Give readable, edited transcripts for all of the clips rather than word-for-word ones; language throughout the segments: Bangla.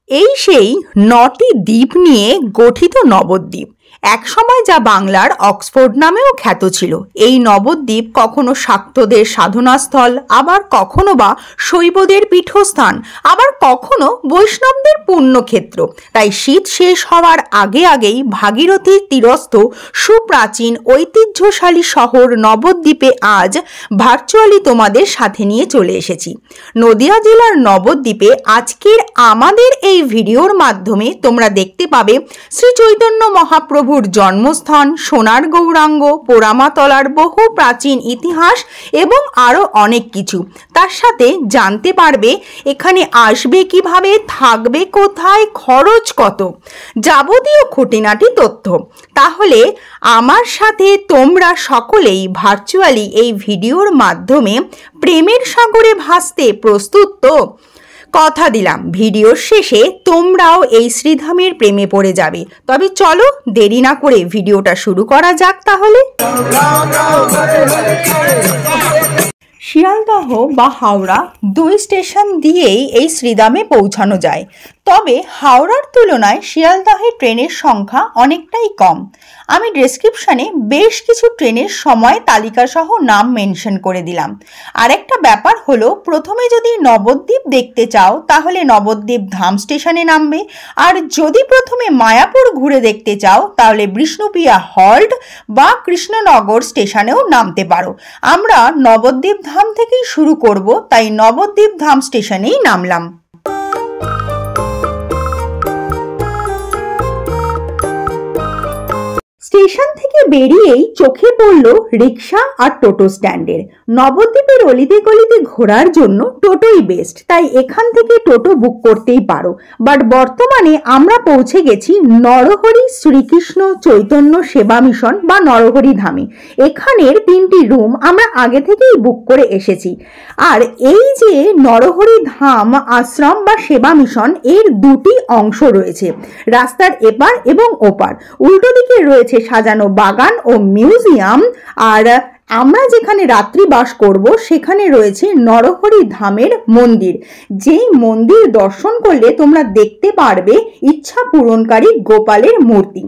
এই সেই ৯টি দ্বীপ নিয়ে গঠিত নবদ্বীপ। একসময় যা বাংলার অক্সফোর্ড নামেও খ্যাত ছিল। এই নবদ্বীপ কখনো শাক্তদের সাধনাস্থল, আবার কখনো বা শৈবদের পীঠস্থান, আবার কখনো বৈষ্ণবদের পুণ্যক্ষেত্র। তাই শীত শেষ হওয়ার আগেই ভাগীরথীর তীরস্থ সুপ্রাচীন ঐতিহ্যশালী শহর নবদ্বীপে আজ ভার্চুয়ালি তোমাদের সাথে নিয়ে চলে এসেছি। নদিয়া জেলার নবদ্বীপে আজকের আমাদের এই ভিডিওর মাধ্যমে তোমরা দেখতে পাবে শ্রী চৈতন্য মহাপ্রভুর জন্মস্থান, সোনার গৌরাঙ্গ, পোড়ামাতলার বহু প্রাচীন ইতিহাস এবং আরও অনেক কিছু। তার সাথে জানতে পারবে এখানে আসবে কিভাবে, থাকবে কোথায়, খরচ কত, যাবতীয় খুঁটিনাটি তথ্য। তাহলে আমার সাথে তোমরা সকলেই ভার্চুয়ালি এই ভিডিওর মাধ্যমে প্রেমের সাগরে ভাসতে প্রস্তুত তো? কথা দিলাম ভিডিওর শেষে তোমরাও এই শ্রীধামের প্রেমে পড়ে যাবে। তবে চলো দেরি না করে ভিডিওটা শুরু করা যাক তাহলে। শিয়ালদহ বা হাওড়া দুই স্টেশন দিয়েই এই শ্রীধামে পৌঁছানো যায়। তবে হাওড়ার তুলনায় শিয়ালদহে ট্রেনের সংখ্যা অনেকটাই কম। আমি ডেসক্রিপশানে বেশ কিছু ট্রেনের সময় তালিকা সহ নাম মেনশন করে দিলাম। আরেকটা ব্যাপার হলো, প্রথমে যদি নবদ্বীপ দেখতে চাও তাহলে নবদ্বীপ ধাম স্টেশনে নামবে, আর যদি প্রথমে মায়াপুর ঘুরে দেখতে চাও তাহলে বিষ্ণুপ্রিয়া হল্ট বা কৃষ্ণনগর স্টেশনেও নামতে পারো। আমরা নবদ্বীপ ধাম থেকেই শুরু করব, তাই নবদ্বীপ ধাম স্টেশনেই নামলাম। স্টেশন থেকে বেরিয়েই চোখে পড়ল রিক্সা আর টোটো স্ট্যান্ডের। নবদ্বীপের অলিতে গলিতে ঘোরার জন্য টোটোই বেস্ট, তাই এখান থেকে টোটো বুক করতেই পারো। বাট বর্তমানে আমরা পৌঁছে গেছি নরহরি শ্রীকৃষ্ণ চৈতন্য সেবা মিশন বা নরহরি ধামে। এখানের 3টি রুম আমরা আগে থেকেই বুক করে এসেছি। আর এই যে নরহরি ধাম আশ্রম বা সেবা মিশন, এর 2টি অংশ রয়েছে, রাস্তার এপার এবং ওপার। উল্টো দিকে রয়েছে সাজানো বাগান ও মিউজিয়াম, আর আমরা যেখানে রাত্রি বাস করব সেখানে রয়েছে নরহরি ধামের মন্দির, যেই মন্দির দর্শন করলে তোমরা দেখতে পারবে ইচ্ছা পূরণকারী গোপালের মূর্তি।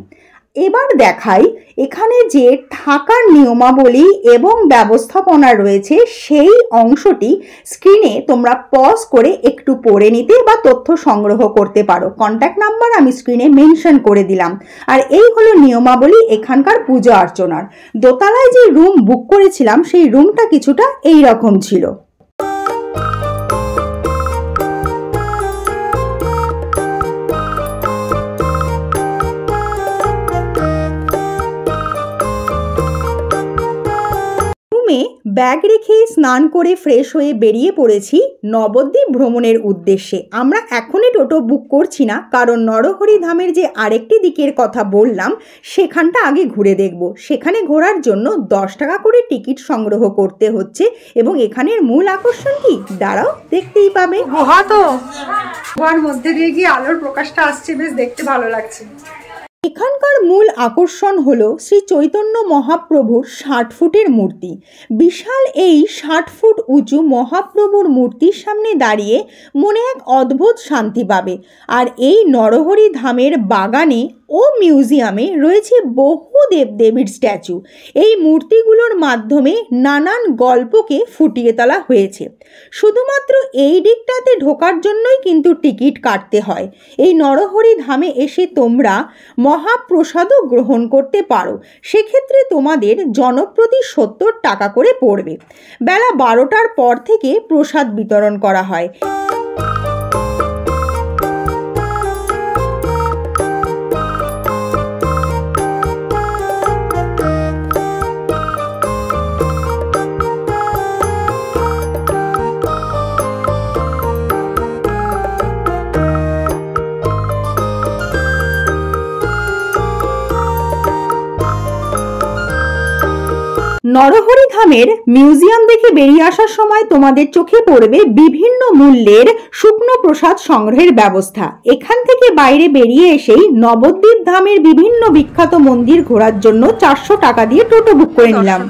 এবার দেখাই এখানে যে থাকার নিয়মাবলী এবং ব্যবস্থাপনা রয়েছে, সেই অংশটি স্ক্রিনে তোমরা পজ করে একটু পড়ে নিতে বা তথ্য সংগ্রহ করতে পারো। কন্ট্যাক্ট নাম্বার আমি স্ক্রিনে মেনশন করে দিলাম। আর এই হলো নিয়মাবলী এখানকার পূজা অর্চনার। দোতলায় যে রুম বুক করেছিলাম সেই রুমটা কিছুটা এই রকম ছিল। ব্যাগ রেখে স্নান করে ফ্রেশ হয়ে বেরিয়ে পড়েছি নবদ্বীপ ভ্রমণের উদ্দেশ্যে। আমরা এখনই টোটো বুক করছি না, কারণ নরহরি ধামের যে আরেকটি দিকের কথা বললাম সেখানটা আগে ঘুরে দেখব। সেখানে ঘোরার জন্য 10 টাকা করে টিকিট সংগ্রহ করতে হচ্ছে। এবং এখানের মূল আকর্ষণ কি, দাঁড়াও দেখতেই পাবে। গুহা তো, গুহার মধ্যে দিয়ে গিয়ে আলোর প্রকাশটা আসছে, বেশ দেখতে ভালো লাগছে। এখানকার মূল আকর্ষণ হলো শ্রী চৈতন্য মহাপ্রভুর 60 ফুটের মূর্তি। বিশাল এই 60 ফুট উঁচু মহাপ্রভুর মূর্তির সামনে দাঁড়িয়ে মনে এক অদ্ভুত শান্তি পাবে। আর এই নরহরি ধামের বাগানে ও মিউজিয়ামে রয়েছে বহু দেবদেবীর স্ট্যাচু। এই মূর্তিগুলোর মাধ্যমে নানান গল্পকে ফুটিয়ে তোলা হয়েছে। শুধুমাত্র এই দিকটাতে ঢোকার জন্যই কিন্তু টিকিট কাটতে হয়। এই নরহরি ধামে এসে তোমরা মহাপ্রসাদও গ্রহণ করতে পারো। সেক্ষেত্রে তোমাদের জনপ্রতি 70 টাকা করে পড়বে। বেলা 12টার পর থেকে প্রসাদ বিতরণ করা হয়। নরহরি ধামের মিউজিয়াম দেখে বেরিয়ে আসার সময় তোমাদের চোখে পড়বে বিভিন্ন মূল্যের শুকনো প্রসাদ সংগ্রহের ব্যবস্থা। এখান থেকে বাইরে বেরিয়ে এসেই নবদ্বীপ ধামের বিভিন্ন বিখ্যাত মন্দির ঘোরার জন্য 400 টাকা দিয়ে টোটো বুক করে নিলাম।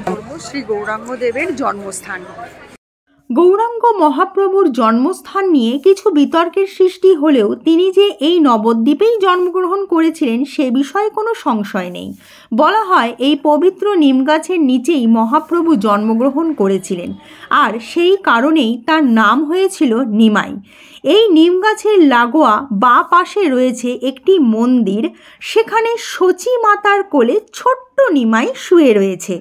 শ্রী গৌরাঙ্গ দেবের জন্মস্থান। গৌরাঙ্গ মহাপ্রভুর জন্মস্থান নিয়ে কিছু বিতর্কের সৃষ্টি হলেও তিনি যে এই নবদ্বীপেই জন্মগ্রহণ করেছিলেন সে বিষয়ে কোনো সংশয় নেই। বলা হয় এই পবিত্র নিমগাছের নিচেই মহাপ্রভু জন্মগ্রহণ করেছিলেন, আর সেই কারণেই তার নাম হয়েছিল নিমাই। এই নিমগাছের লাগোয়া বাঁ পাশে রয়েছে একটি মন্দির, সেখানে সচী মাতার কোলে ছোট্ট নিমাই শুয়ে রয়েছে।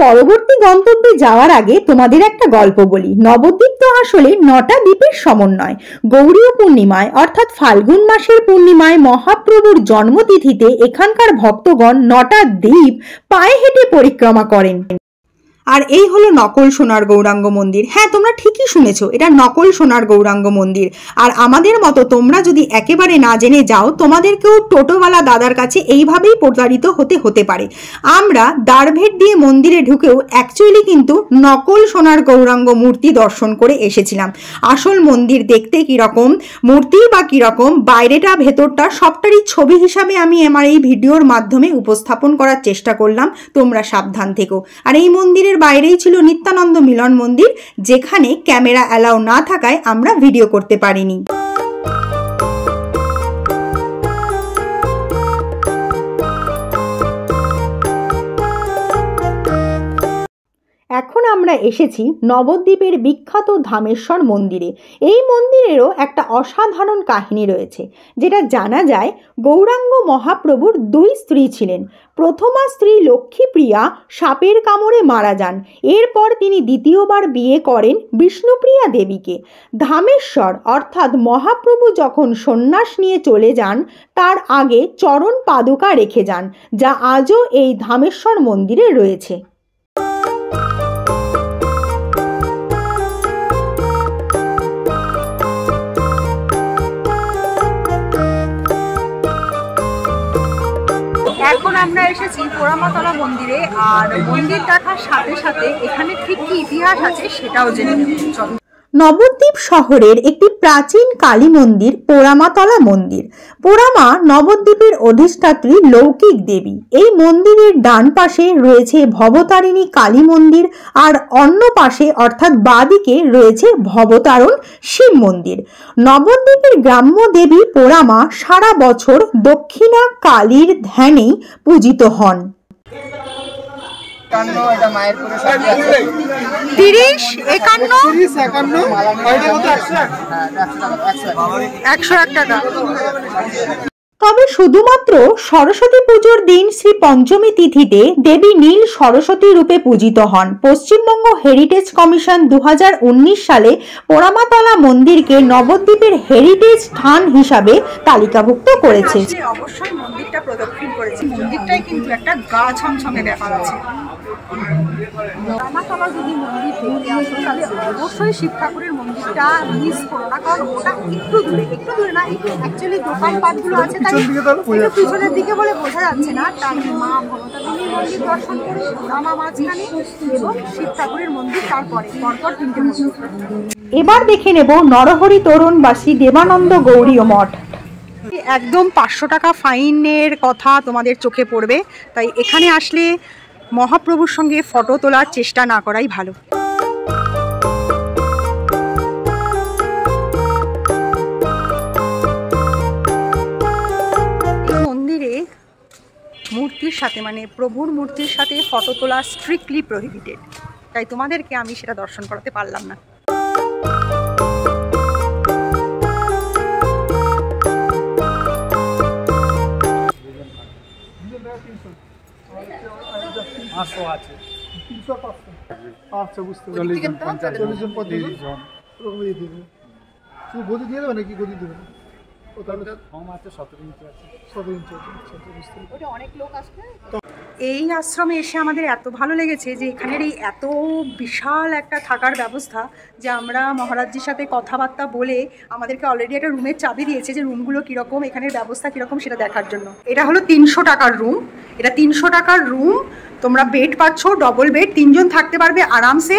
পরবর্তী গন্তব্যে যাওয়ার আগে তোমাদের একটা গল্প বলি। নবদ্বীপ তো আসলে 9টা দ্বীপের সমন্বয়। গৌরীয় পূর্ণিমায় অর্থাৎ ফাল্গুন মাসের পূর্ণিমায় মহাপ্রভুর জন্মতিথিতে এখানকার ভক্তগণ 9টা দ্বীপ পায়ে হেঁটে পরিক্রমা করেন। আর এই হলো নকল সোনার গৌরাঙ্গ মন্দির। হ্যাঁ, তোমরা ঠিকই শুনেছো, এটা নকল সোনার গৌরাঙ্গ মন্দির। আর আমাদের মতো তোমরা যদি একেবারে না জেনে যাও, তোমাদেরকেও টোটোওয়ালা দাদার কাছে এইভাবেই প্রতারিত হতে পারে। আমরা দ্বারভেট দিয়ে মন্দিরে ঢুকেও অ্যাকচুয়ালি কিন্তু নকল সোনার গৌরাঙ্গ মূর্তি দর্শন করে এসেছিলাম। আসল মন্দির দেখতে কীরকম, মূর্তি বা কীরকম, বাইরেটা ভেতরটা সবটারই ছবি হিসাবে আমি আমার এই ভিডিওর মাধ্যমে উপস্থাপন করার চেষ্টা করলাম। তোমরা সাবধান থেকো। আর এই মন্দিরের বাইরেই ছিল নিত্যানন্দ মিলন মন্দির, যেখানে ক্যামেরা অ্যালাউ না থাকায় আমরা ভিডিও করতে পারিনি। এখন আমরা এসেছি নবদ্বীপের বিখ্যাত ধামেশ্বর মন্দিরে। এই মন্দিরেরও একটা অসাধারণ কাহিনী রয়েছে, যেটা জানা যায় গৌরাঙ্গ মহাপ্রভুর 2 স্ত্রী ছিলেন। প্রথমা স্ত্রী লক্ষ্মীপ্রিয়া সাপের কামড়ে মারা যান। এরপর তিনি দ্বিতীয়বার বিয়ে করেন বিষ্ণুপ্রিয়া দেবীকে। ধামেশ্বর অর্থাৎ মহাপ্রভু যখন সন্ন্যাস নিয়ে চলে যান, তার আগে চরণ পাদুকা রেখে যান, যা আজও এই ধামেশ্বর মন্দিরে রয়েছে। এখন আমরা এসেছি পোড়ামাতলা মন্দিরে, আর মন্দির দেখার সাথে সাথে এখানে ঠিক কি ইতিহাস আছে সেটাও জেনে নেব। চলো। নবদ্বীপ শহরের একটি প্রাচীন কালী মন্দির পোড়ামাতলা মন্দির। পোড়ামা নবদ্বীপের অধিষ্ঠাত্রী লৌকিক দেবী। এই মন্দিরের ডান পাশে রয়েছে ভবতারিণী কালী মন্দির, আর অন্য পাশে অর্থাৎ বাঁদিকে রয়েছে ভবতারণ শিব মন্দির। নবদ্বীপের গ্রাম্য দেবী পোড়ামা সারা বছর দক্ষিণা কালীর ধ্যানেই পূজিত হন। 30, 51 টাকা। তবে শুধুমাত্র সরস্বতী পুজোর দিন শ্রী পঞ্চমী তিথিতে দেবী নীল সরস্বতী রূপে পূজিত হন। পশ্চিমবঙ্গ হেরিটেজ কমিশন 2019 সালে পোড়ামাতলা মন্দিরকে নবদ্বীপের হেরিটেজ স্থান হিসাবে তালিকাভুক্ত করেছে। অবশ্যই মন্দিরটা প্রদক্ষিণ করেছি। মন্দিরটাই কিন্তু একটা গা ছমছমে ব্যাপার আছে। পোড়ামাতলা যদি মন্দির দেখতে আসো তাহলে অবশ্যই শিব ঠাকুরের মন্দিরটা মিস করো না, কারণ ওটা একটু দূরে না, অ্যাকচুয়ালি দোকানপাটগুলো আছে তাই একটু পিছনের দিকে বলে বোঝা যাচ্ছে না। তার মা ভবতারিণীর মন্দির দর্শন করে, পোড়ামা মাঝখানে এবং শিব ঠাকুরের মন্দির তারপরে পরপর 3টে মন্দির। এবার দেখে নেব নরহরি তরুণবাসী দেবানন্দ গৌড়ীয় মঠ। একদম 500 টাকা ফাইনের কথা তোমাদের চোখে পড়বে, তাই এখানে আসলে মহাপ্রভুর সঙ্গে ফটো তোলার চেষ্টা না করাই ভালো। মন্দিরে মূর্তির সাথে মানে প্রভুর মূর্তির সাথে ফটো তোলা স্ট্রিক্টলি প্রহিবিটেড, তাই তোমাদেরকে আমি সেটা দর্শন করাতে পারলাম না। আচ্ছা, বুঝতে পারছি। 40 জন 35 জন শুধু গদি দিয়ে দেবে নাকি? গদি দেবে এই আশ্রমে এসে আমাদের এত ভালো লেগেছে যে এখানের এই এত বিশাল একটা থাকার ব্যবস্থা, যে আমরা মহারাজজির সাথে কথাবার্তা বলে আমাদেরকে অলরেডি একটা রুমের চাবি দিয়েছে, যে রুমগুলো কীরকম, এখানের ব্যবস্থা কীরকম সেটা দেখার জন্য। এটা হলো 300 টাকার রুম। এটা 300 টাকার রুম, তোমরা বেড পাচ্ছ, ডবল বেড, 3 জন থাকতে পারবে আরামসে।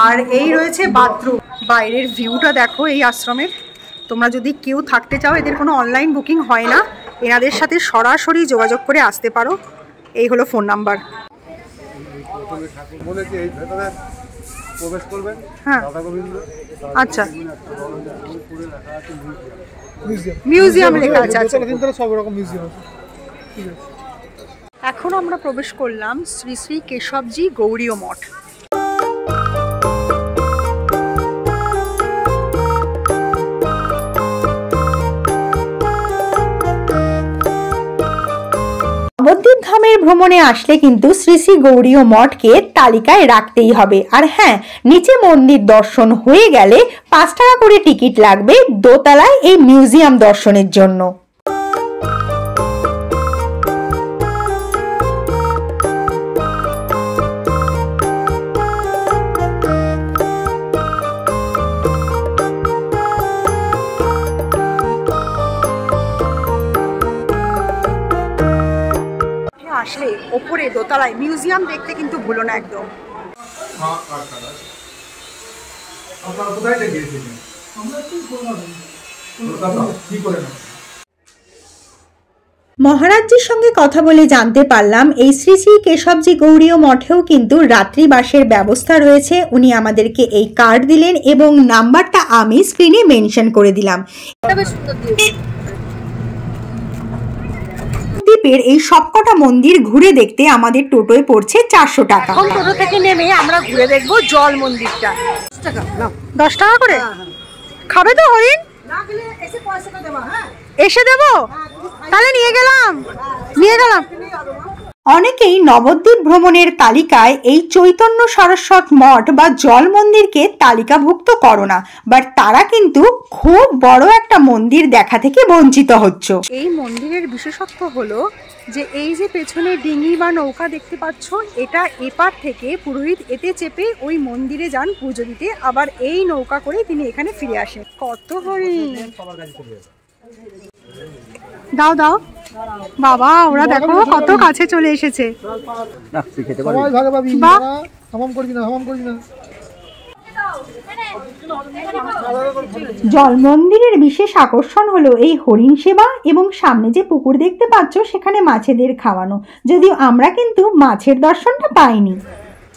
আর এই রয়েছে বাথরুম। বাইরের ভিউটা দেখো এই আশ্রমের, তোমরা যদি কেউ থাকতে চাও, এদের কোনো অনলাইন বুকিং হয় না, এনাদের সাথে সরাসরি যোগাযোগ করে আসতে পারো। এই হলো ফোন নাম্বার। হ্যাঁ, আচ্ছা, মিউজিয়াম লেখা আছে। এখন আমরা প্রবেশ করলাম শ্রী শ্রী কেশবজি গৌড়ীয় মঠ। নবদ্বীপ ধামের ভ্রমণে আসলে কিন্তু শ্রী শ্রী গৌড়ীয় মঠকে তালিকায় রাখতেই হবে। আর হ্যাঁ, নিচে মন্দির দর্শন হয়ে গেলে 5 টাকা করে টিকিট লাগবে দোতলায় এই মিউজিয়াম দর্শনের জন্য। আসলে ওপরে দোতলায় মিউজিয়াম দেখতে কিন্তু ভুলো না একদম। মহারাজজির সঙ্গে কথা বলে জানতে পারলাম এই শ্রী শ্রী কেশবজি গৌড়ীয় মঠেও কিন্তু রাত্রিবাসের ব্যবস্থা রয়েছে। উনি আমাদেরকে এই কার্ড দিলেন এবং নাম্বারটা আমি স্ক্রিনে মেনশন করে দিলাম। দ্বীপের এই সবকটা মন্দির ঘুরে দেখতে আমাদের টোটোয় পড়ছে 400 টাকা। এখন টোটো থেকে নেমে আমরা ঘুরে দেখবো জল মন্দিরটা। 10 টাকা করে খাবে তো হরিণ? এসে দেবো, তাহলে নিয়ে গেলাম। অনেকেই নবদ্বীপ ভ্রমণের তালিকায় এই চৈতন্য সরস্বত মঠ বা জল মন্দিরকে তালিকাভুক্ত করো না, বাট তারা কিন্তু খুব বড় একটা মন্দির দেখা থেকে বঞ্চিত হচ্ছে। এই মন্দিরের বিশেষত্ব হলো যে এই যে পেছনে ডিঙি বা নৌকা দেখতে পাচ্ছ, এটা এপার থেকে পুরোহিত এতে চেপে ওই মন্দিরে যান পুজো দিতে, আবার এই নৌকা করে তিনি এখানে ফিরে আসেন। কত হরিণ! দাও দাও বাবা, ওরা দেখো কত কাছে চলে এসেছে। জল মন্দিরের বিশেষ আকর্ষণ হলো এই হরিণ সেবা এবং সামনে যে পুকুর দেখতে পাচ্ছ সেখানে মাছেদের খাওয়ানো, যদিও আমরা কিন্তু মাছের দর্শনটা পাইনি।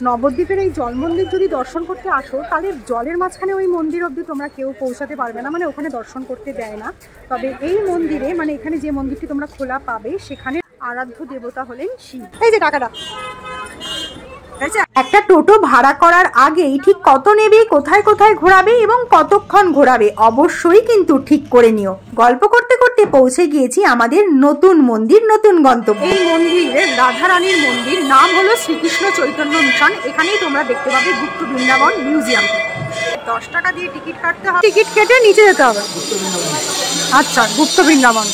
নবদ্বীপের এই জল মন্দির যদি দর্শন করতে আসো, তাহলে জলের মাঝখানে ওই মন্দির অবধি তোমরা কেউ পৌঁছাতে পারবে না, মানে ওখানে দর্শন করতে দেয় না। তবে এই মন্দিরে, মানে এখানে যে মন্দিরটি তোমরা খোলা পাবে, সেখানে আরাধ্য দেবতা হলেন শিব। এই যে টাকাটা, একটা টোটো ভাড়া করার আগেই ঠিক কত নেবে, কোথায় কোথায় ঘোরাবে এবং কতক্ষণ ঘোরাবে অবশ্যই কিন্তু ঠিক করে নিও। গল্প করতে করতে পৌঁছে গিয়েছি আমাদের নতুন মন্দির, নতুন গন্তব্য। এই মন্দিরের রাধারানীর মন্দির, নাম হলো শ্রীকৃষ্ণ চৈতন্য মিশন। এখানেই তোমরা দেখতে পাবে গুপ্ত বৃন্দাবন মিউজিয়াম। 10 টাকা দিয়ে টিকিট কাটতে হবে, টিকিট কেটে নিচে যেতে হবে। আচ্ছা, গুপ্ত বৃন্দাবন।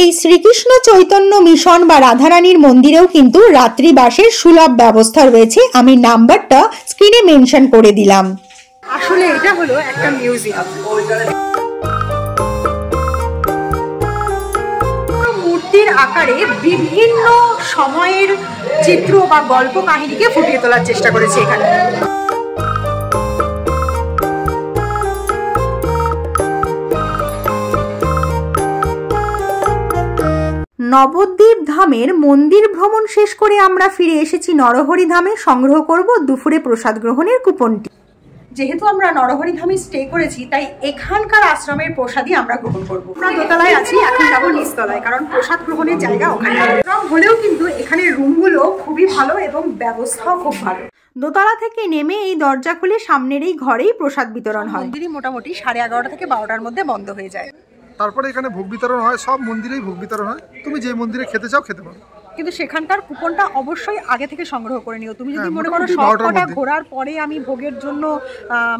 এই শ্রীকৃষ্ণ চৈতন্য মিশন বা রাধারানীর মন্দিরেও কিন্তু রাত্রিবাসের সুলভ ব্যবস্থা রয়েছে। আমি নাম্বারটা স্ক্রিনে মেনশন করে দিলাম। আসলে এটা হলো একটা মিউজিয়াম। মূর্তির আকারে বিভিন্ন সময়ের চিত্র বা গল্প কাহিনীকে ফুটিয়ে তোলার চেষ্টা করেছে এখানে। নবদ্বীপ ধামের মন্দির ভ্রমণ শেষ করে আমরা ফিরে এসেছি নরহরি ধামে। সংগ্রহ করব দুপুরে প্রসাদ গ্রহণের কুপনটি। যেহেতু আমরা নরহরি ধামে স্টে করেছি, তাই এখানকার আশ্রমের প্রসাদই আমরা গ্রহণ করবো। আমরা দোতলায় আছি, এখন যাবো নিচতলায়, কারণ প্রসাদ গ্রহণের জায়গা ওখানে হলেও কিন্তু এখানে রুমগুলো খুবই ভালো এবং ব্যবস্থাও খুব ভালো। দোতলা থেকে নেমে এই দরজা খুলে সামনের এই ঘরেই প্রসাদ বিতরণ হয়। মন্দিরই মোটামুটি 11:30 থেকে 12টার মধ্যে বন্ধ হয়ে যায়। তারপরে এখানে ভোগ বিতরণ হয়, সব মন্দিরেই ভোগ বিতরণ হয়। তুমি যে মন্দিরে খেতে চাও খেতে পারো, কিন্তু সেখানকার কুপনটা অবশ্যই আগে থেকে সংগ্রহ করে নিও। তুমি যদি মনে করো সবকটা ঘোরার পরে আমি ভোগের জন্য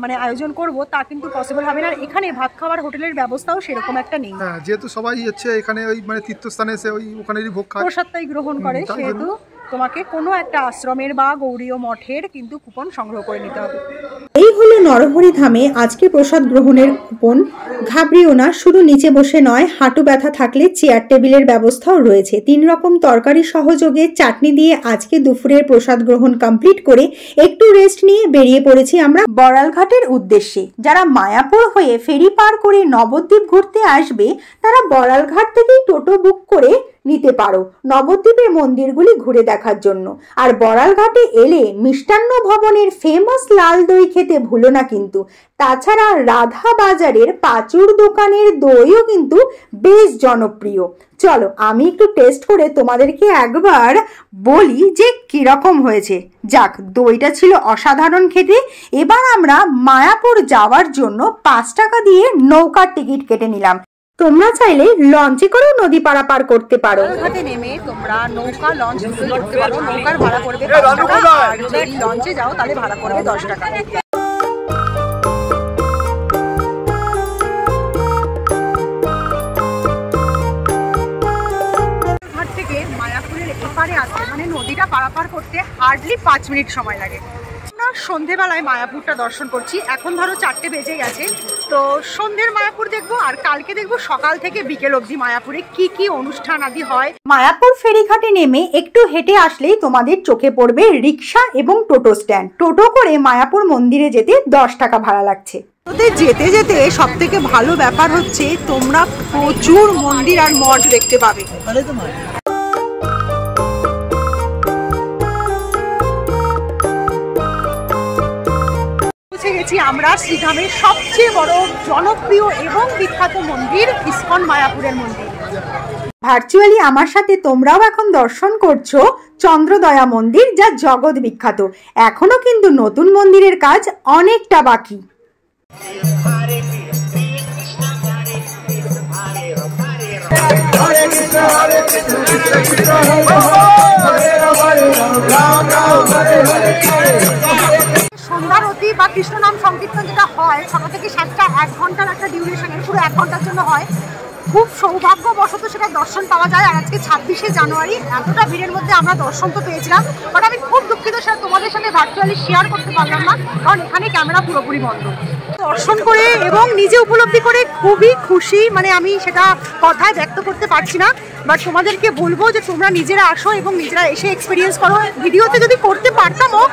মানে আয়োজন করব, তা কিন্তু পসিবল হবে না। এখানে ভাত খাওয়ার হোটেলের ব্যবস্থাও সেরকম একটা নেই। হ্যাঁ, যেহেতু সবাই হচ্ছে এখানে ওই মানে তীর্থস্থানে এসে ওই ওখানেরই ভোগ খায়, প্রসাদটাই গ্রহণ করে, সেহেতু তোমাকে কোনো একটা আশ্রমের বা গৌড়ীয় মঠের কিন্তু কুপন সংগ্রহ করে নিতে হবে। এই হলো নরহরি ধামে আজকে প্রসাদ গ্রহণের কুপন। ঘাবড়িও না, শুধু নিচে বসে নয়, হাঁটু ব্যথা থাকলে চেয়ার টেবিলের ব্যবস্থাও রয়েছে। 3 রকম তরকারি সহযোগে চাটনি দিয়ে আজকে দুপুরের প্রসাদ গ্রহণ কমপ্লিট করে একটু রেস্ট নিয়ে বেরিয়ে পড়েছি আমরা বড়ালঘাটের উদ্দেশ্যে। যারা মায়াপুর হয়ে ফেরি পার করে নবদ্বীপ ঘুরতে আসবে তারা বড়ালঘাট থেকেই টোটো বুক করে নিতে পারো নবদ্বীপের মন্দিরগুলি ঘুরে দেখার জন্য। আর বড়ালঘাটে এলে মিষ্টান্ন ভবনের ফেমাস লাল দই খেতে ভুলো না কিন্তু। তাছাড়া রাধা বাজারের পাঁচুর দোকানের দইও কিন্তু বেশ জনপ্রিয়। চলো আমি একটু টেস্ট করে তোমাদেরকে একবার বলি যে কিরকম হয়েছে। যাক, দইটা ছিল অসাধারণ খেতে। এবার আমরা মায়াপুর যাওয়ার জন্য 5 টাকা দিয়ে নৌকার টিকিট কেটে নিলাম। তোমরা চাইলে লঞ্চে করেও নদী পারাপার করতে পারো। ঘাটে নেমে তোমরা নৌকা লঞ্চ করতে পারো। নৌকার ভাড়া পড়বে 5 টাকা, আর যদি লঞ্চে যাও তাহলে ভাড়া পড়বে 10 টাকা। ঘাট থেকে মায়াপুরের এপারে আসতে মানে নদীটা পারাপার করতে হার্ডলি 5 মিনিট সময় লাগে। সন্ধেবেলায় মায়াপুরটা দর্শন করছি। এখন ধরো 4টে বেজে গেছে, তো সন্ধ্যের মায়াপুর দেখবো আর কালকে দেখবো সকাল থেকে বিকেল অবধি মায়াপুরে কি কি অনুষ্ঠান আদি হয়। মায়াপুর ফেরিঘাটে নেমে একটু হেঁটে আসলেই তোমাদের চোখে পড়বে রিক্সা এবং টোটো স্ট্যান্ড। টোটো করে মায়াপুর মন্দিরে যেতে 10 টাকা ভাড়া লাগছে। যেতে যেতে সব থেকে ভালো ব্যাপার হচ্ছে তোমরা প্রচুর মন্দির আর মঠ দেখতে পাবে। আমরা শ্রীধামের সবচেয়ে বড় জনপ্রিয় এবং বিখ্যাত মন্দির ইসকন মায়াপুরের মন্দির। ভার্চুয়ালি আমার সাথে তোমরাও এখন দর্শন করছো চন্দ্রদয়া মন্দির, যা জগৎ বিখ্যাত। এখনো কিন্তু নতুন মন্দিরের কাজ অনেকটা বাকি। সন্ধ্যারতি বা কৃষ্ণ নাম সংকীর্তন যেটা হয় 6টা থেকে 7টা, 1 ঘন্টার একটা ডিউরেশনের, পুরো 1 ঘন্টার জন্য হয়। খুব সৌভাগ্যবশত সেটা দর্শন পাওয়া যায়। আর আজকে 26শে জানুয়ারি এতটা ভিড়ের মধ্যে আমরা দর্শন তো পেয়েছিলাম, বাট আমি খুব দুঃখিত সেটা তোমাদের সাথে ভার্চুয়ালি শেয়ার করতে পারলাম না, কারণ এখানে ক্যামেরা পুরোপুরি বন্ধ। দর্শন করে এবং নিজে উপলব্ধি করে খুবই খুশি, মানে আমি সেটা কথায় ব্যক্ত করতে পারছি না। বাট তোমাদেরকে বলবো যে তোমরা নিজেরা আসো এবং নিজেরা এসে এক্সপিরিয়েন্স করো। ভিডিওতে যদি করতে পারতামও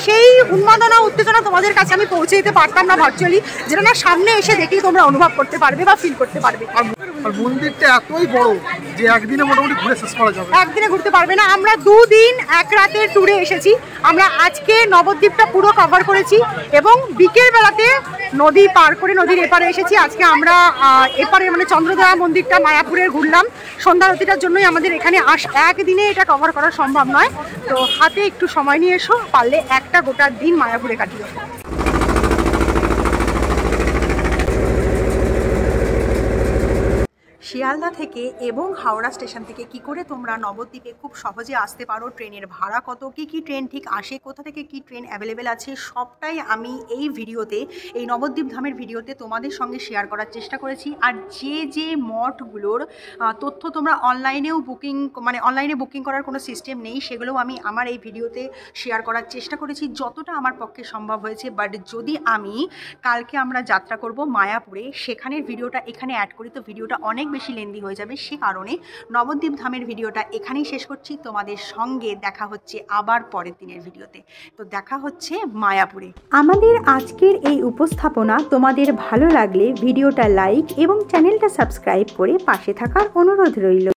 সেই উন্মাদনা উত্তেজনা তোমাদের কাছে আমি পৌঁছে দিতে পারতাম না ভার্চুয়ালি, যেটা না সামনে এসে দেখেই তোমরা অনুভব করতে পারবে বা ফিল করতে পারবে। আর মন্দিরটা এতই বড় যে একদিনে মোটামুটি ঘুরে শেষ করা যাবে। একদিনে ঘুরতে পারবে না। আমরা 2 দিন 1 রাতের ট্যুরে এসেছি। আমরা আজকে নবদ্বীপটা পুরো কভার করেছি এবং বিকেল বেলাতে নদী পার করে নদীর এপারে এসেছি। আজকে আমরা এপারে মানে চন্দ্রদয়া মন্দিরটা মায়াপুরের ঘুরলাম। সন্ধ্যারতিটার জন্যই আমাদের এখানে একদিনে এটা কভার করা সম্ভব নয়, তো হাতে একটু সময় নিয়ে এসো, পারলে একটা গোটা দিন মায়াপুরে কাটিয়ে। শিয়ালদা থেকে এবং হাওড়া স্টেশন থেকে কি করে তোমরা নবদ্বীপে খুব সহজে আসতে পারো, ট্রেনের ভাড়া কত, কি ট্রেন ঠিক আসে, কোথা থেকে কি ট্রেন অ্যাভেলেবেল আছে, সবটাই আমি এই ভিডিওতে, এই নবদ্বীপ ধামের ভিডিওতে তোমাদের সঙ্গে শেয়ার করার চেষ্টা করেছি। আর যে মঠগুলোর তথ্য তোমরা অনলাইনেও অনলাইনে বুকিং করার কোনো সিস্টেম নেই, সেগুলোও আমি আমার এই ভিডিওতে শেয়ার করার চেষ্টা করেছি যতটা আমার পক্ষে সম্ভব হয়েছে। বাট যদি আমি কালকে আমরা যাত্রা করব মায়াপুরে, সেখানের ভিডিওটা এখানে অ্যাড করি তো ভিডিওটা অনেক বেশি লেন্দি হয়ে যাবে। সে কারণে নবদ্বীপ ধামের ভিডিওটা এখানেই শেষ করছি। তোমাদের সঙ্গে দেখা হচ্ছে আবার পরের দিনের ভিডিওতে। তো দেখা হচ্ছে মায়াপুরে। আমাদের আজকের এই উপস্থাপনা তোমাদের ভালো লাগলে ভিডিওটা লাইক এবং চ্যানেলটা সাবস্ক্রাইব করে পাশে থাকার অনুরোধ রইল।